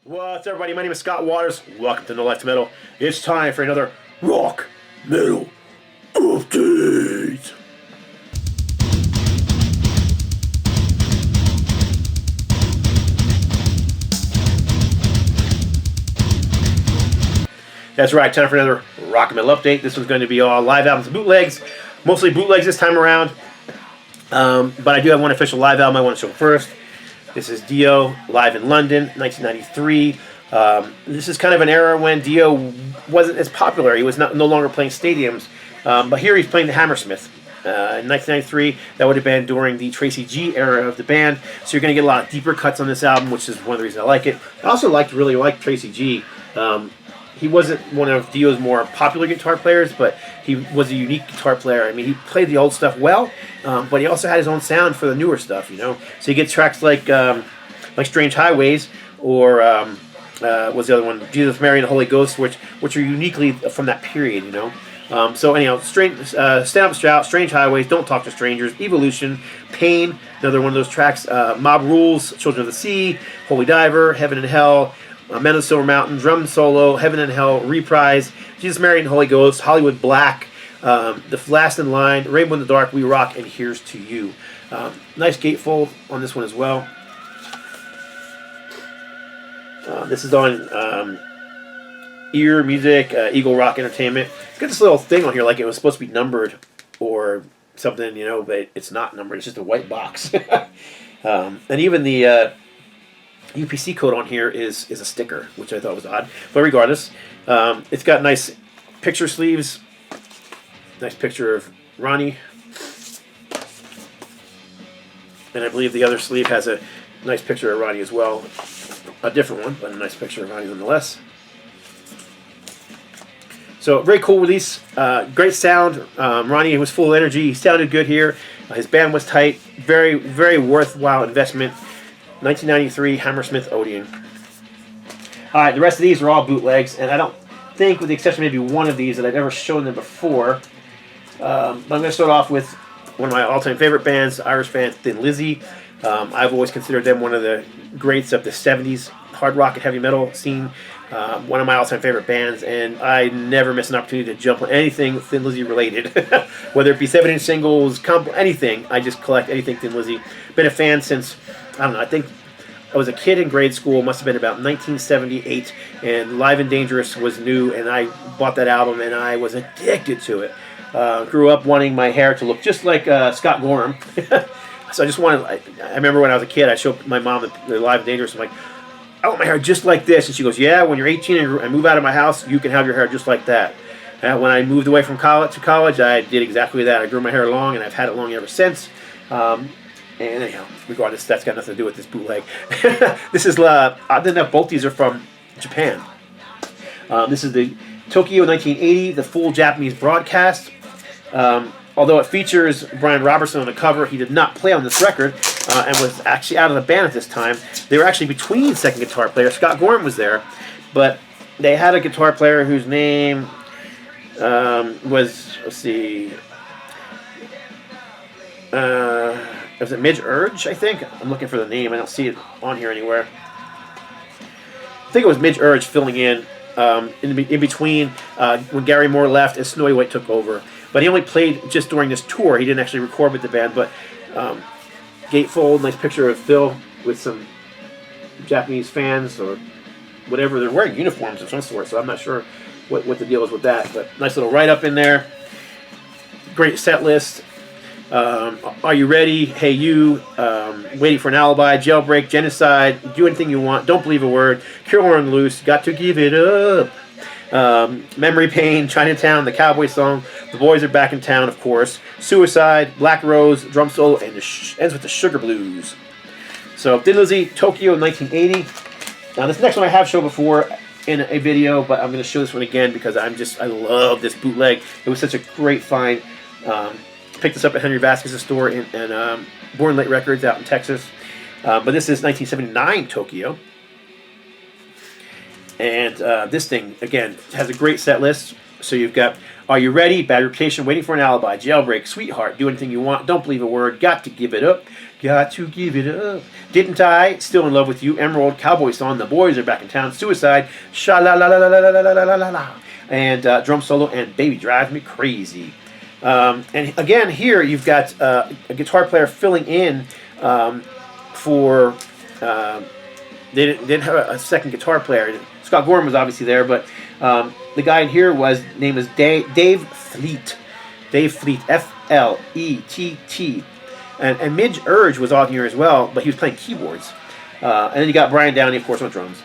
What's up, everybody? My name is Scott Waters. Welcome to No Life to Metal. It's time for another rock metal update. That's right, time for another rock metal update. This one's going to be all live albums and bootlegs, mostly bootlegs this time around. But I do have one official live album I want to show first. This is Dio live in London, 1993. This is kind of an era when Dio wasn't as popular. He was no longer playing stadiums. But here he's playing the Hammersmith. In 1993, that would have been during the Tracy G era of the band. So you're going to get a lot of deeper cuts on this album, which is one of the reasons I like it. I also really like Tracy G. He wasn't one of Dio's more popular guitar players, but he was a unique guitar player. I mean, he played the old stuff well, but he also had his own sound for the newer stuff, you know. So you get tracks like Strange Highways, or what's the other one? Jesus, Mary, and the Holy Ghost, which are uniquely from that period, you know. So anyhow, Stand Up Shout, Strange Highways, Don't Talk to Strangers, Evolution, Pain, another one of those tracks, Mob Rules, Children of the Sea, Holy Diver, Heaven and Hell, Men of the Silver Mountain, Drum Solo, Heaven and Hell, Reprise, Jesus, Mary, and Holy Ghost, Hollywood Black, The Last in Line, Rainbow in the Dark, We Rock, and Here's to You. Nice gatefold on this one as well. This is on Ear Music, Eagle Rock Entertainment. It's got this little thing on here like it was supposed to be numbered or something, you know, but it's not numbered. It's just a white box. And even the UPC code on here is a sticker, which I thought was odd. But regardless, it's got nice picture sleeves. Nice picture of Ronnie. And I believe the other sleeve has a nice picture of Ronnie as well. A different one, but a nice picture of Ronnie nonetheless. So, very cool release. Great sound. Ronnie was full of energy. He sounded good here. His band was tight. Very, very worthwhile investment. 1993 Hammersmith Odeon. Alright, the rest of these are all bootlegs, and I don't think, with the exception of maybe one of these, that I've ever shown them before. But I'm going to start off with one of my all-time favorite bands, Irish band Thin Lizzy. I've always considered them one of the greats of the 70s hard rock and heavy metal scene. One of my all-time favorite bands, and I never miss an opportunity to jump on anything Thin Lizzy related. Whether it be 7-inch singles, anything. I just collect anything Thin Lizzy. Been a fan since, I don't know, I think I was a kid in grade school, must have been about 1978, and Live and Dangerous was new, and I bought that album, and I was addicted to it. Grew up wanting my hair to look just like Scott Gorham. So I just wanted, I remember when I was a kid, I showed my mom the Live and Dangerous. I'm like, I want my hair just like this. And she goes, yeah, when you're 18 and I move out of my house, you can have your hair just like that. And when I moved away from college, I did exactly that. I grew my hair long, and I've had it long ever since. And anyhow, regardless, that's got nothing to do with this bootleg. This is, oddly enough, both these are from Japan. This is the Tokyo 1980, the full Japanese broadcast. Although it features Brian Robertson on the cover, he did not play on this record and was actually out of the band at this time. They were actually between second guitar players. Scott Gorham was there, but they had a guitar player whose name was, let's see, was it Midge Urge, I think? I'm looking for the name. I don't see it on here anywhere. I think it was Midge Urge filling in between when Gary Moore left and Snowy White took over. But he only played just during this tour. He didn't actually record with the band. But gatefold, nice picture of Phil with some Japanese fans or whatever. They're wearing uniforms of some sort, so I'm not sure what the deal is with that. But nice little write-up in there. Great set list. Are You Ready? Hey You, Waiting for an Alibi, Jailbreak, Genocide, Do Anything You Want, Don't Believe a Word, Cure on Loose, Got to Give It Up, Memory Pain, Chinatown, The Cowboy Song, The Boys Are Back in Town, of course, Suicide, Black Rose, Drum Solo, and ends with the Sugar Blues. So, Thin Lizzy, Tokyo 1980. Now, this next one I have shown before in a video, but I'm going to show this one again because I love this bootleg. It was such a great find. Picked this up at Henry Vasquez's store in Born Late Records out in Texas. But this is 1979 Tokyo. And this thing, again, has a great set list. So you've got Are you ready? Bad reputation, waiting for an alibi. Jailbreak, sweetheart, do anything you want. Don't believe a word. Got to give it up. Got to give it up. Didn't I? Still in love with you. Emerald, cowboy song. The boys are back in town. Suicide. Sha la la la la la la la la la la. And drum solo and baby drives me crazy. And again, here you've got a guitar player filling in for. They didn't have a second guitar player. Scott Gorham was obviously there, but the guy in here name is Dave Fleet. Dave Fleet, F-L-E-T-T. And Midge Urge was on here as well, but he was playing keyboards. And then you got Brian Downey, of course, on drums.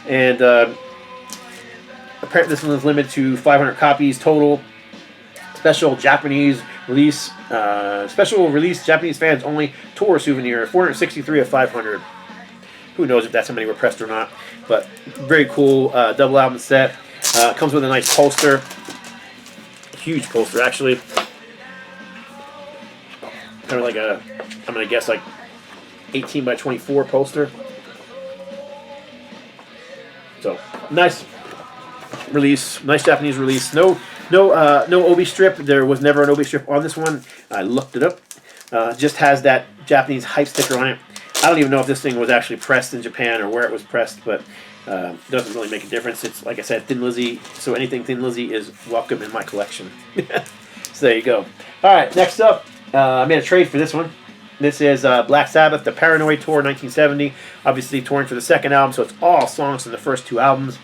And apparently this one was limited to 500 copies total. Special Japanese release, Japanese fans only tour souvenir, 463 of 500. Who knows if that's how many were pressed or not. But very cool double album set. Comes with a nice poster. Huge poster, actually. Kind of like I'm going to guess like 18 by 24 poster. So, nice release. Nice Japanese release. No obi strip. There was never an obi strip on this one. I looked it up. Just has that Japanese hype sticker on it. I don't even know if this thing was actually pressed in Japan or where it was pressed, but doesn't really make a difference. It's, like I said, Thin Lizzy, so anything Thin Lizzy is welcome in my collection. So there you go. All right, next up, I made a trade for this one. This is Black Sabbath, the Paranoid Tour 1970. Obviously touring for the second album, so it's all songs from the first two albums.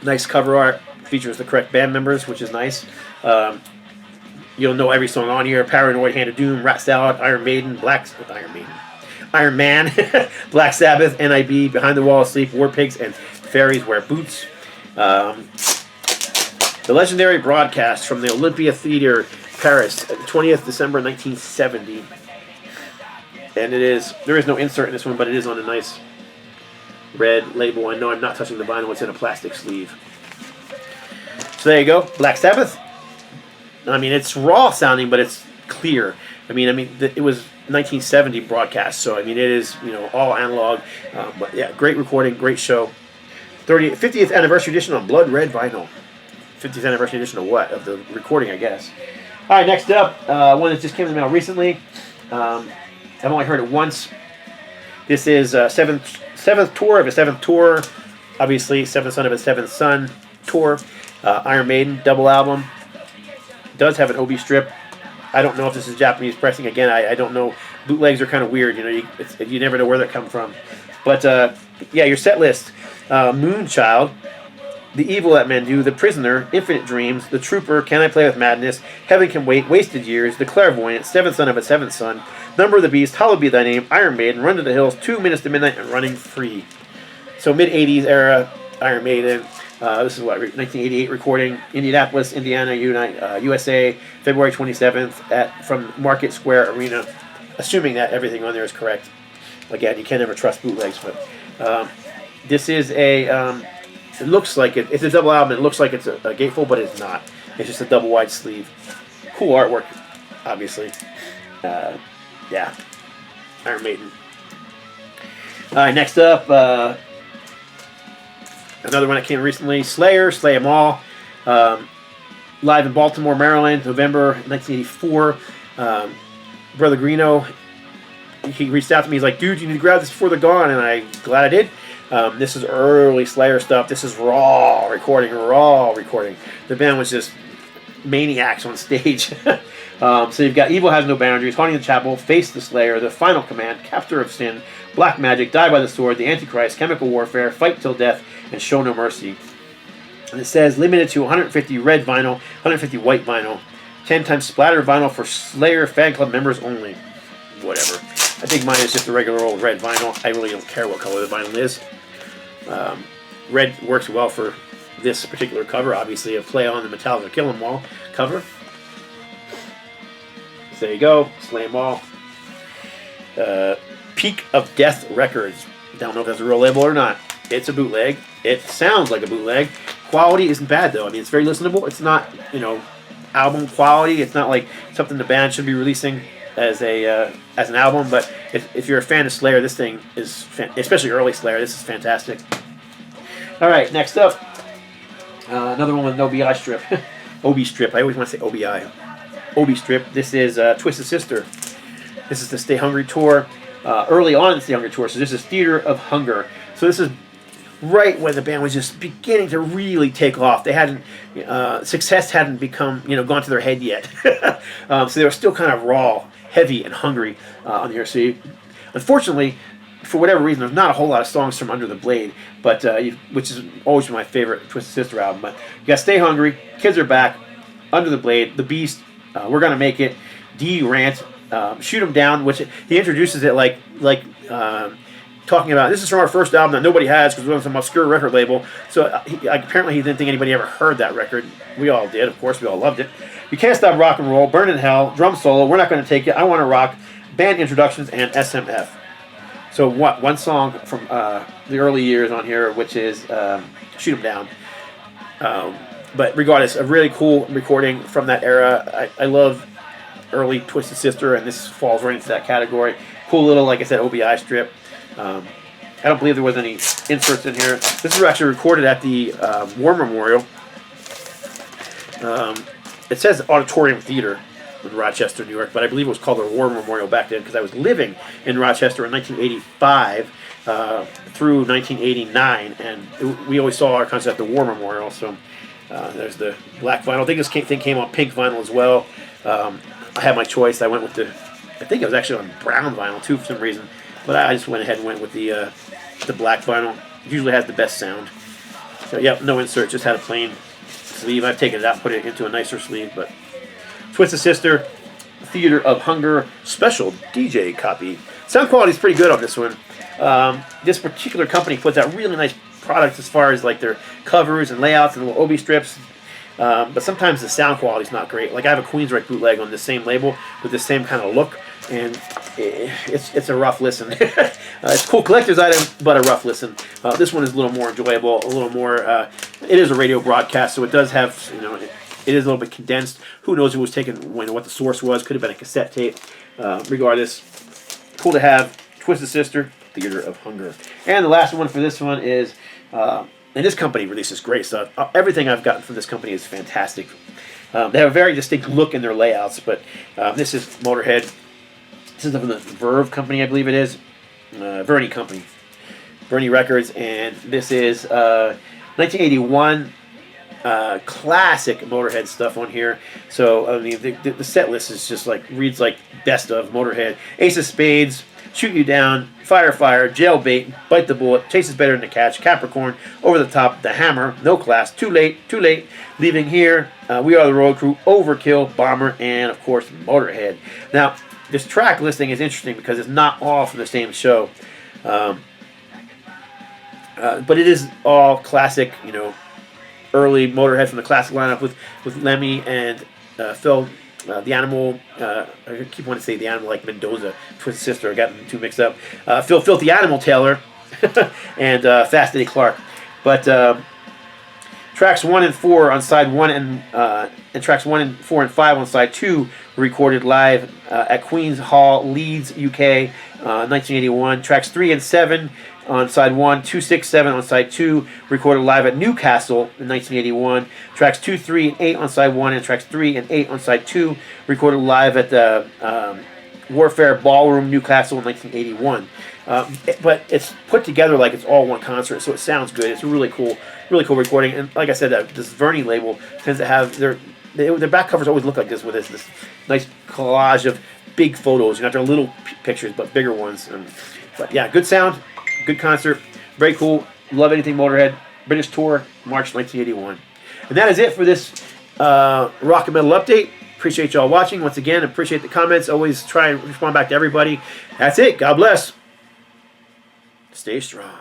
Nice cover art. Features the correct band members, which is nice. You'll know every song on here: Paranoid, Hand of Doom, Rat Salad, Iron Maiden, Iron Man, Black Sabbath, NIB, Behind the Wall of Sleep, War Pigs, and Fairies Wear Boots. The legendary broadcast from the Olympia Theater, Paris, 20th December 1970. And there is no insert in this one, but it is on a nice red label. I know I'm not touching the vinyl, it's in a plastic sleeve. So there you go, Black Sabbath. I mean, it's raw sounding, but it's clear. I mean, it was 1970 broadcast, so I mean, it is, all analog. But yeah, great recording, great show. 50th anniversary edition on blood red vinyl. 50th anniversary edition of what? Of the recording, I guess. All right, next up, one that just came in the mail recently. I've only heard it once. This is seventh tour of a seventh tour. Obviously, seventh son of a seventh son tour. Iron Maiden double album. Does have an obi strip. I don't know if this is Japanese pressing. Again, I don't know. Bootlegs are kind of weird. You never know where they come from. But yeah, your set list: Moonchild, The Evil That Men Do, The Prisoner, Infinite Dreams, The Trooper, Can I Play With Madness, Heaven Can Wait, Wasted Years, The Clairvoyant, Seventh Son of a Seventh Son, Number of the Beast, Hallowed Be Thy Name, Iron Maiden, Run to the Hills, 2 Minutes to Midnight, and Running Free. So mid-'80s era Iron Maiden. This is what, 1988 recording, Indianapolis, Indiana, USA, February 27th from Market Square Arena. Assuming that everything on there is correct. Again, you can never trust bootlegs, but this is it looks like it's a double album. It looks like it's a gatefold, but it's not. It's just a double wide sleeve. Cool artwork, obviously. Yeah, Iron Maiden. All right, next up. Another one that came recently, Slayer, Slay 'Em All. Live in Baltimore, Maryland, November 1984. Brother Greeno, he reached out to me. He's like, dude, you need to grab this before they're gone. And I'm glad I did. This is early Slayer stuff. This is raw recording. The band was just maniacs on stage. So you've got Evil Has No Boundaries, Haunting the Chapel, Face the Slayer, The Final Command, Captor of Sin, Black Magic, Die by the Sword, The Antichrist, Chemical Warfare, Fight Till Death, and Show No Mercy. And it says limited to 150 red vinyl, 150 white vinyl, 10 times splatter vinyl for Slayer fan club members only. Whatever. I think mine is just a regular old red vinyl. I really don't care what color the vinyl is. Red works well for this particular cover. Obviously, a play on the Metallica Kill 'Em All cover. So there you go. Slay 'Em All. Peak of Death Records. Don't know if that's a real label or not. It's a bootleg. It sounds like a bootleg. Quality isn't bad though. I mean, it's very listenable. It's not, album quality. It's not like something the band should be releasing as an album. But if you're a fan of Slayer, this thing is, especially early Slayer, this is fantastic. All right, next up, Another one with an OBI strip. OB strip. I always want to say OBI. OB strip. This is Twisted Sister. This is the Stay Hungry tour. Early on in the Stay Hungry tour. So this is Theater of Hunger. So this is right when the band was just beginning to really take off. They hadn't, success hadn't become, gone to their head yet. So they were still kind of raw, heavy, and hungry on here. So unfortunately, for whatever reason, there's not a whole lot of songs from Under the Blade, but which is always my favorite Twisted Sister album. But you got Stay Hungry, Kids Are Back, Under the Blade, The Beast, We're Gonna Make It, D Rant, Shoot 'Em Down, which he introduces it like talking about, this is from our first album that nobody has because it was on some obscure record label. So apparently he didn't think anybody ever heard that record. We all did, of course, we all loved it. You Can't Stop Rock and Roll, Burn in Hell, Drum Solo, We're Not Gonna Take It, I Wanna Rock, Band Introductions, and SMF. So one song from the early years on here, which is Shoot 'Em Down. But regardless, a really cool recording from that era. I love early Twisted Sister, and this falls right into that category. Cool little, like I said, OBI strip. I don't believe there was any inserts in here. This was actually recorded at the War Memorial. It says Auditorium Theater in Rochester, New York, but I believe it was called the War Memorial back then because I was living in Rochester in 1985 through 1989, and we always saw our concert at the War Memorial. So there's the black vinyl. I think this thing came on pink vinyl as well. I had my choice. I went with I think it was actually on brown vinyl too for some reason, but I just went ahead and went with the black vinyl. It usually has the best sound. So yep, no insert, just had a plain sleeve. I've taken it out, put it into a nicer sleeve, but Twisted Sister, Theater of Hunger, special DJ copy. Sound quality is pretty good on this one. This particular company puts out really nice products as far as like their covers and layouts and little OB strips. But sometimes the sound quality is not great. Like I have a Queensryche bootleg on the same label with the same kind of look, and it's a rough listen. It's a cool collector's item, but a rough listen. This one is a little more enjoyable, a little more. It is a radio broadcast, so it does have, it is a little bit condensed. Who knows who was taken, what the source was? Could have been a cassette tape. Regardless, cool to have. Twisted Sister, Theater of Hunger. And the last one for this one is, and this company releases great stuff. Everything I've gotten from this company is fantastic. They have a very distinct look in their layouts, but this is Motorhead. This is from the Verve company, I believe it is. Verny company. Verny Records, and this is 1981 classic Motorhead stuff on here. So I mean, the set list is just like reads like best of Motorhead. Ace of Spades, Shoot You Down, Fire, Jailbait, Bite the Bullet, Chase is Better Than the Catch, Capricorn, Over the Top, The Hammer, No Class, Too Late, Leaving Here, We Are the Road Crew, Overkill, Bomber, and of course Motorhead. Now this track listing is interesting because it's not all from the same show, but it is all classic, early Motorhead from the classic lineup with Lemmy and Phil, the Animal. I keep wanting to say the Animal like Mendoza, Twisted Sister. I got them too mixed up. Phil the Animal Taylor and Fast Eddie Clark. But tracks 1 and 4 on side 1 and tracks 1 and 4 and 5 on side 2 were recorded live at Queen's Hall, Leeds, UK, 1981. Tracks 3 and 7 on side 1, 2, 6, 7 on side 2, recorded live at Newcastle in 1981. Tracks 2, 3, and 8 on side 1, and tracks 3 and 8 on side 2, recorded live at the Warfare Ballroom, Newcastle in 1981. But it's put together like it's all one concert, so it sounds good. It's a really cool recording. And like I said, this Verny label tends to have their back covers always look like this with this nice collage of big photos. Not their little pictures, but bigger ones. But yeah, good sound. Good concert, very cool. Love anything Motorhead. British tour, March 1981. And that is it for this rock and metal update. Appreciate y'all watching. Once again, appreciate the comments. Always try and respond back to everybody. That's it. God bless. Stay strong.